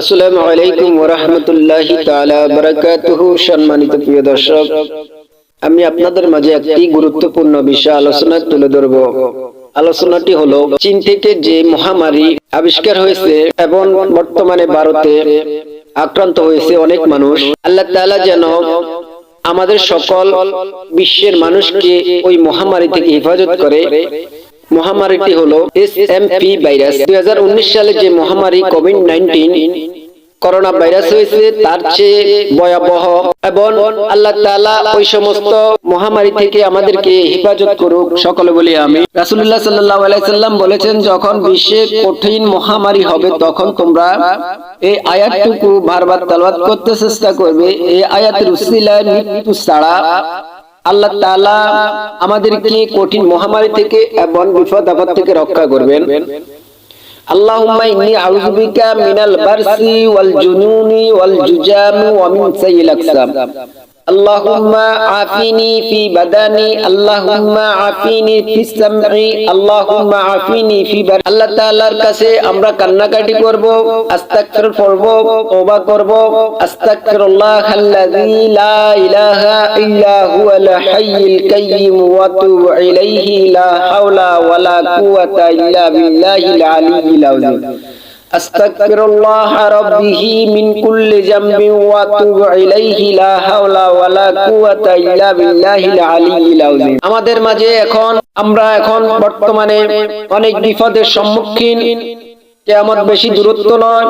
আসসালামু আলাইকুম ওয়া রাহমাতুল্লাহি তাআলা ওয়া বারাকাতুহু। সম্মানিত প্রিয় দর্শক, আমি আপনাদের মাঝে একটি গুরুত্বপূর্ণ বিষয় আলোচনা তুলে ধরব। আলোচনাটি হলো, চীন থেকে যে মহামারী আবিষ্কার হয়েছে এবং বর্তমানে ভারতে আক্রান্ত হয়েছে অনেক মানুষ। আল্লাহ তাআলা যেন আমাদের সকল বিশ্বের মানুষকে ওই মহামারী থেকে হেফাজত করে। মহামারীটি হলো এসএমপি ভাইরাস। 2019 সালে যে মহামারী কোভিড-19 করোনা ভাইরাস হয়েছে তার চেয়ে ভয়াবহ, এবং আল্লাহ তাআলা ওই সমস্ত মহামারী থেকে আমাদেরকে হেফাজত করুক। সকলে বলি আমিন। রাসূলুল্লাহ সাল্লাল্লাহু আলাইহি সাল্লাম বলেছেন, যখন বিশ্বে কঠিন মহামারী হবে তখন তোমরা এই আয়াতটুকু বারবার তেলাওয়াত করতে চেষ্টা করবে। এই আয়াতের উসিলায় মৃত্যু ছাড়া আল্লাহ তাআলা আমাদেরকে কঠিন মহামারী থেকে এবং বিপদ আপদ থেকে রক্ষা করবেন। আল্লাহুম্মা ইন্নী আউযু বিকা মিনাল বারসি ওয়াল জুনুনি ওয়াল জুজামি ওয়া মিন সাইয়িল আকসাম। আল্লাহুম্মা আফিনি ফি বাদানি, আল্লাহুম্মা আফিনি ফিস সামঈ, আল্লাহুম্মা আফিনি ফি বার। আল্লাহ তাআলার কাছে আমরা কান্নাকাটি করব, আস্তাগফির করব, তওবা করব। আস্তাগফিরুল্লাহাল্লাযী লা ইলাহা ইল্লা হুয়াল হাইয়ুল কাইয়্যুম ওয়া আতুবু ইলাইহি, লা হাওলা ওয়ালা কুওয়াতা ইল্লা বিল্লাহিল আলিয়্যিল আযীম। আস্তাগফিরুল্লাহ রাব্বি মিন কুল্লি যামবিন ওয়া আতুবু ইলাইহি, লা হাওলা ওয়ালা কুওয়াতা ইল্লা বিল্লাহিল আলিয়্যিল আযীম। আমাদের মাঝে আমরা এখন বর্তমানে অনেক বিপদের সম্মুখীন। কিয়ামত বেশি দূরত্ব নয়।